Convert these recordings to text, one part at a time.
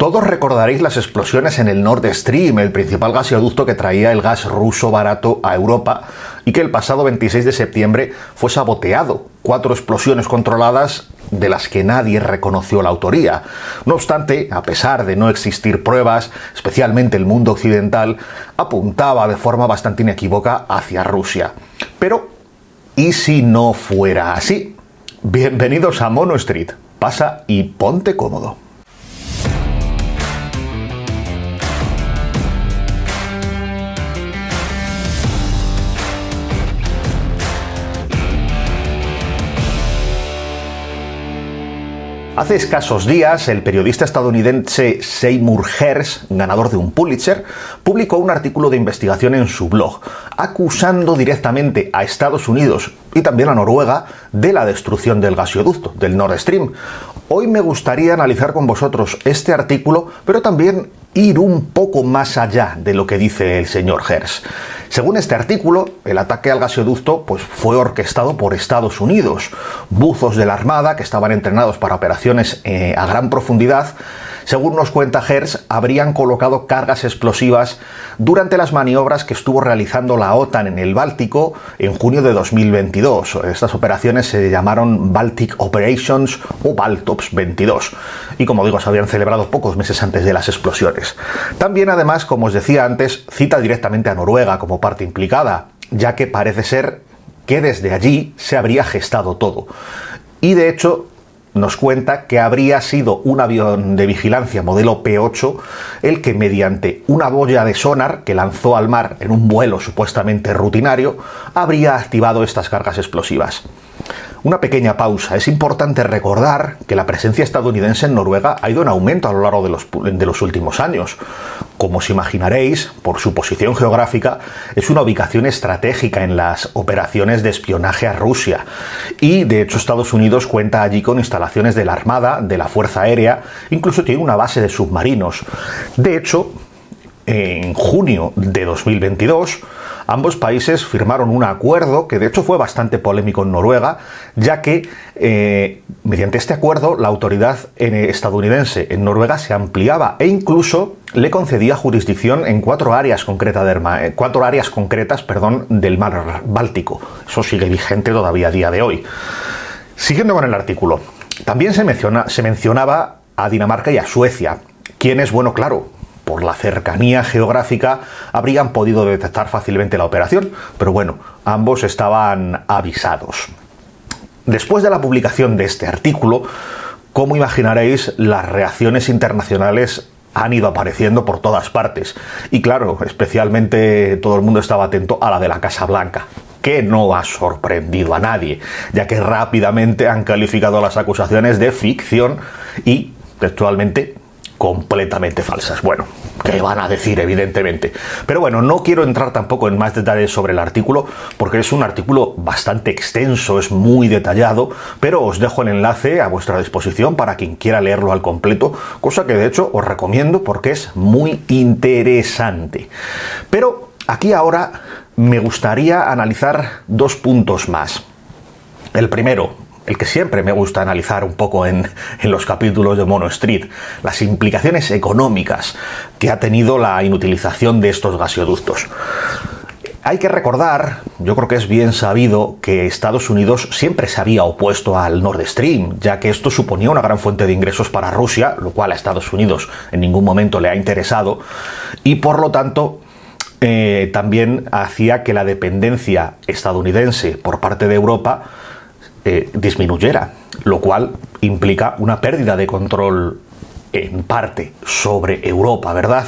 Todos recordaréis las explosiones en el Nord Stream, el principal gasoducto que traía el gas ruso barato a Europa y que el pasado 26 de septiembre fue saboteado. 4 explosiones controladas de las que nadie reconoció la autoría. No obstante, a pesar de no existir pruebas, especialmente el mundo occidental apuntaba de forma bastante inequívoca hacia Rusia. Pero, ¿y si no fuera así? Bienvenidos a Mono Street. Pasa y ponte cómodo. Hace escasos días, el periodista estadounidense Seymour Hersh, ganador de un Pulitzer, publicó un artículo de investigación en su blog, acusando directamente a Estados Unidos y también a Noruega de la destrucción del gasoducto, del Nord Stream. Hoy me gustaría analizar con vosotros este artículo, pero también ir un poco más allá de lo que dice el señor Hersh. Según este artículo, el ataque al gasoducto fue orquestado por Estados Unidos. Buzos de la Armada, que estaban entrenados para operaciones a gran profundidad, según nos cuenta Hersh, habrían colocado cargas explosivas durante las maniobras que estuvo realizando la OTAN en el Báltico en junio de 2022. Estas operaciones se llamaron Baltic Operations o Baltops 22 y, como digo, se habían celebrado pocos meses antes de las explosiones. También, además, como os decía antes, cita directamente a Noruega como parte implicada, ya que parece ser que desde allí se habría gestado todo. Y de hecho, nos cuenta que habría sido un avión de vigilancia modelo P-8 el que, mediante una boya de sonar que lanzó al mar en un vuelo supuestamente rutinario, habría activado estas cargas explosivas. Una pequeña pausa. Es importante recordar que la presencia estadounidense en Noruega ha ido en aumento a lo largo de los últimos años. Como os imaginaréis, por su posición geográfica, es una ubicación estratégica en las operaciones de espionaje a Rusia. Y, de hecho, Estados Unidos cuenta allí con instalaciones de la Armada, de la Fuerza Aérea, incluso tiene una base de submarinos. De hecho, en junio de 2022, ambos países firmaron un acuerdo que de hecho fue bastante polémico en Noruega, ya que mediante este acuerdo la autoridad estadounidense en Noruega se ampliaba e incluso le concedía jurisdicción en 4 áreas concretas del mar Báltico. Eso sigue vigente todavía a día de hoy. Siguiendo con el artículo, también se mencionaba a Dinamarca y a Suecia, quienes, bueno, claro, por la cercanía geográfica, habrían podido detectar fácilmente la operación, pero bueno, ambos estaban avisados. Después de la publicación de este artículo, como imaginaréis, las reacciones internacionales han ido apareciendo por todas partes. Y claro, especialmente todo el mundo estaba atento a la de la Casa Blanca, que no ha sorprendido a nadie, ya que rápidamente han calificado las acusaciones de ficción y, textualmente, completamente falsas. Bueno, ¿qué van a decir, evidentemente? Pero bueno, no quiero entrar tampoco en más detalles sobre el artículo, porque es un artículo bastante extenso, es muy detallado, pero os dejo el enlace a vuestra disposición para quien quiera leerlo al completo, cosa que de hecho os recomiendo porque es muy interesante. Pero aquí ahora me gustaría analizar 2 puntos más. El primero, el que siempre me gusta analizar un poco en los capítulos de Mono Street, las implicaciones económicas que ha tenido la inutilización de estos gasoductos. Hay que recordar, yo creo que es bien sabido, que Estados Unidos siempre se había opuesto al Nord Stream, ya que esto suponía una gran fuente de ingresos para Rusia, lo cual a Estados Unidos en ningún momento le ha interesado, y por lo tanto también hacía que la dependencia estadounidense por parte de Europa disminuyera, lo cual implica una pérdida de control en parte sobre Europa, ¿verdad?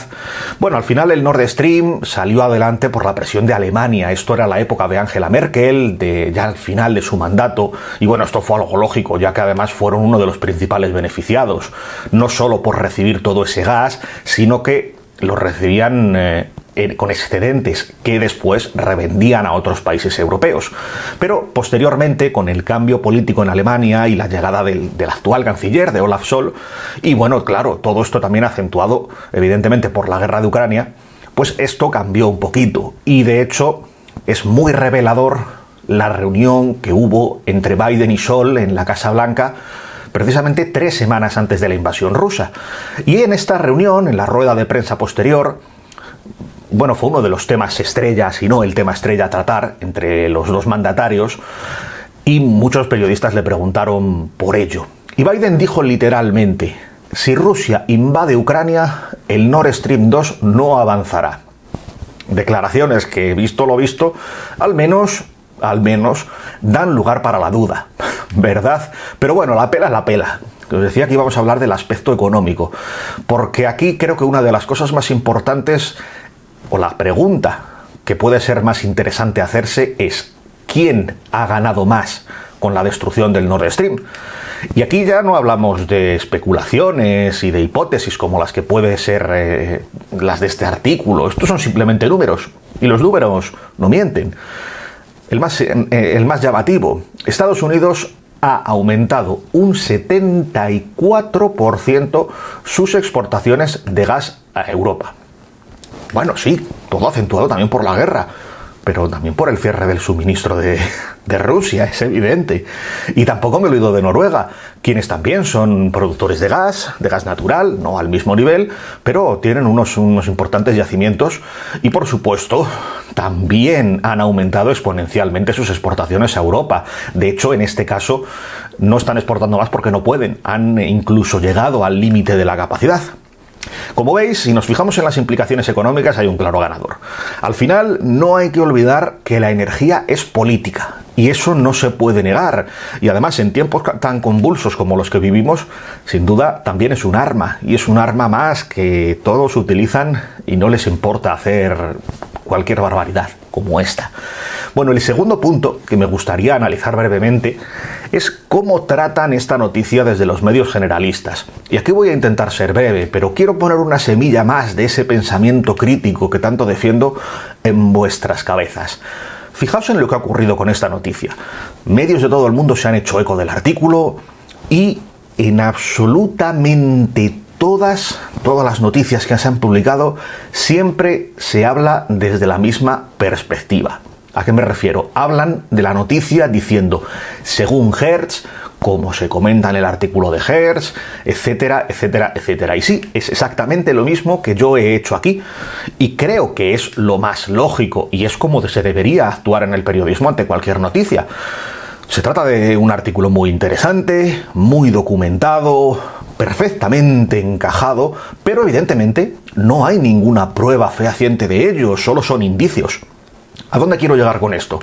Bueno, al final el Nord Stream salió adelante por la presión de Alemania. Esto era la época de Angela Merkel, ya al final de su mandato, y bueno, esto fue algo lógico, ya que además fueron uno de los principales beneficiados, no solo por recibir todo ese gas, sino que lo recibían con excedentes que después revendían a otros países europeos. Pero posteriormente, con el cambio político en Alemania y la llegada del actual canciller, de Olaf Scholz, y bueno, claro, todo esto también acentuado evidentemente por la guerra de Ucrania, pues esto cambió un poquito. Y de hecho es muy revelador la reunión que hubo entre Biden y Scholz en la Casa Blanca, precisamente 3 semanas antes de la invasión rusa. Y en esta reunión, en la rueda de prensa posterior, bueno, fue uno de los temas estrella, si no el tema estrella a tratar entre los dos mandatarios, y muchos periodistas le preguntaron por ello. Y Biden dijo literalmente: si Rusia invade Ucrania, el Nord Stream 2 no avanzará. Declaraciones que, visto lo visto, al menos dan lugar para la duda, ¿verdad? Pero bueno, la pela es la pela. Os decía que íbamos a hablar del aspecto económico, porque aquí creo que una de las cosas más importantes, o la pregunta que puede ser más interesante hacerse, es ¿quién ha ganado más con la destrucción del Nord Stream? Y aquí ya no hablamos de especulaciones y de hipótesis como las que pueden ser las de este artículo. Estos son simplemente números, y los números no mienten. El más llamativo: Estados Unidos ha aumentado un 74% sus exportaciones de gas a Europa. Bueno, sí, todo acentuado también por la guerra, pero también por el cierre del suministro de Rusia, es evidente. Y tampoco me olvido de Noruega, quienes también son productores de gas natural, no al mismo nivel, pero tienen unos importantes yacimientos y, por supuesto, también han aumentado exponencialmente sus exportaciones a Europa. De hecho, en este caso, no están exportando más porque no pueden, han incluso llegado al límite de la capacidad. Como veis, si nos fijamos en las implicaciones económicas, hay un claro ganador. Al final, no hay que olvidar que la energía es política, y eso no se puede negar. Y además, en tiempos tan convulsos como los que vivimos, sin duda también es un arma, y es un arma más que todos utilizan y no les importa hacer cualquier barbaridad como esta. Bueno, el segundo punto que me gustaría analizar brevemente es cómo tratan esta noticia desde los medios generalistas. Y aquí voy a intentar ser breve, pero quiero poner una semilla más de ese pensamiento crítico que tanto defiendo en vuestras cabezas. Fijaos en lo que ha ocurrido con esta noticia. Medios de todo el mundo se han hecho eco del artículo y en absolutamente todas las noticias que se han publicado siempre se habla desde la misma perspectiva. ¿A qué me refiero? Hablan de la noticia diciendo, según Hertz, como se comenta en el artículo de Hertz, etcétera, etcétera, etcétera. Y sí, es exactamente lo mismo que yo he hecho aquí. Y creo que es lo más lógico y es como se debería actuar en el periodismo ante cualquier noticia. Se trata de un artículo muy interesante, muy documentado, perfectamente encajado, pero evidentemente no hay ninguna prueba fehaciente de ello, solo son indicios. ¿A dónde quiero llegar con esto?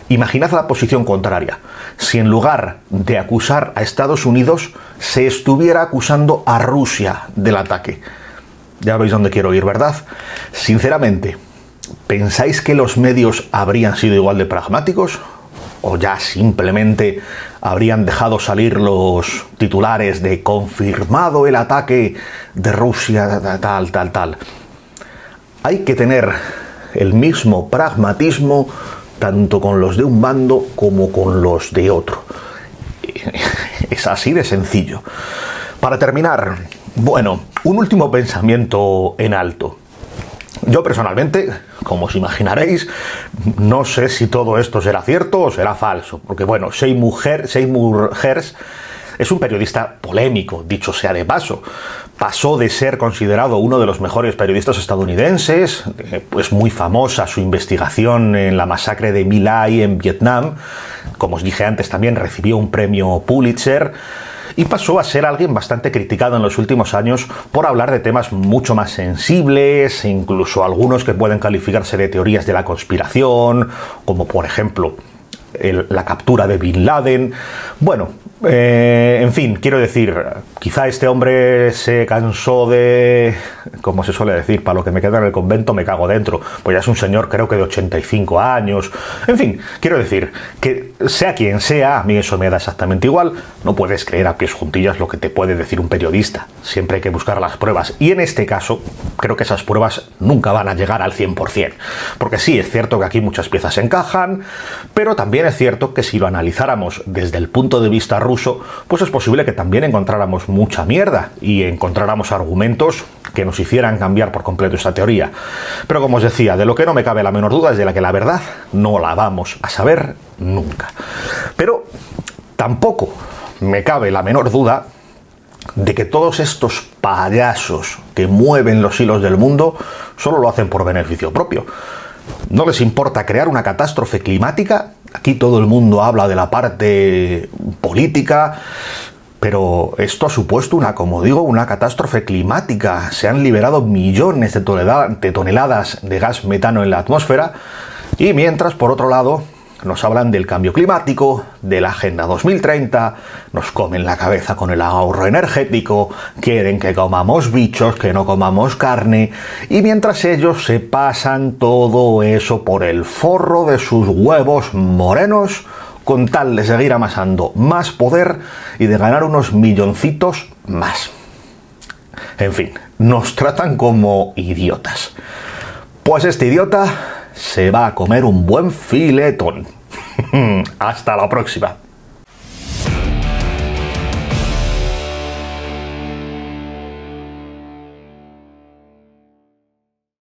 Imaginad la posición contraria. Si en lugar de acusar a Estados Unidos, se estuviera acusando a Rusia del ataque. Ya veis dónde quiero ir, ¿verdad? Sinceramente, ¿pensáis que los medios habrían sido igual de pragmáticos? ¿O ya simplemente habrían dejado salir los titulares de confirmado el ataque de Rusia, tal? Hay que tener el mismo pragmatismo tanto con los de un bando como con los de otro. Es así de sencillo. Para terminar, bueno, un último pensamiento en alto. Yo personalmente, como os imaginaréis, no sé si todo esto será cierto o será falso, porque bueno, Seymour Hersh es un periodista polémico, dicho sea de paso. Pasó de ser considerado uno de los mejores periodistas estadounidenses, pues muy famosa su investigación en la masacre de My Lai en Vietnam. Como os dije antes, también recibió un premio Pulitzer. Y pasó a ser alguien bastante criticado en los últimos años por hablar de temas mucho más sensibles, incluso algunos que pueden calificarse de teorías de la conspiración, como por ejemplo la captura de Bin Laden. Bueno, en fin, quiero decir, quizá este hombre se cansó de, como se suele decir, para lo que me queda en el convento me cago dentro, pues ya es un señor creo que de 85 años, en fin, quiero decir, que sea quien sea, a mí eso me da exactamente igual, no puedes creer a pies juntillas lo que te puede decir un periodista, siempre hay que buscar las pruebas, y en este caso, creo que esas pruebas nunca van a llegar al 100%, porque sí, es cierto que aquí muchas piezas encajan, pero también es cierto que si lo analizáramos desde el punto de vista ruso, pues es posible que también encontráramos mucha mierda y encontráramos argumentos que nos hicieran cambiar por completo esta teoría. Pero como os decía, de lo que no me cabe la menor duda es de la que la verdad no la vamos a saber nunca. Pero tampoco me cabe la menor duda de que todos estos payasos que mueven los hilos del mundo solo lo hacen por beneficio propio. No les importa crear una catástrofe climática. Aquí todo el mundo habla de la parte política, pero esto ha supuesto como digo, una catástrofe climática. Se han liberado millones de toneladas de gas metano en la atmósfera y mientras, por otro lado, nos hablan del cambio climático, de la Agenda 2030, nos comen la cabeza con el ahorro energético, quieren que comamos bichos, que no comamos carne, y mientras ellos se pasan todo eso por el forro de sus huevos morenos, con tal de seguir amasando más poder y de ganar unos milloncitos más. En fin, nos tratan como idiotas. Pues este idiota se va a comer un buen filetón. Hasta la próxima.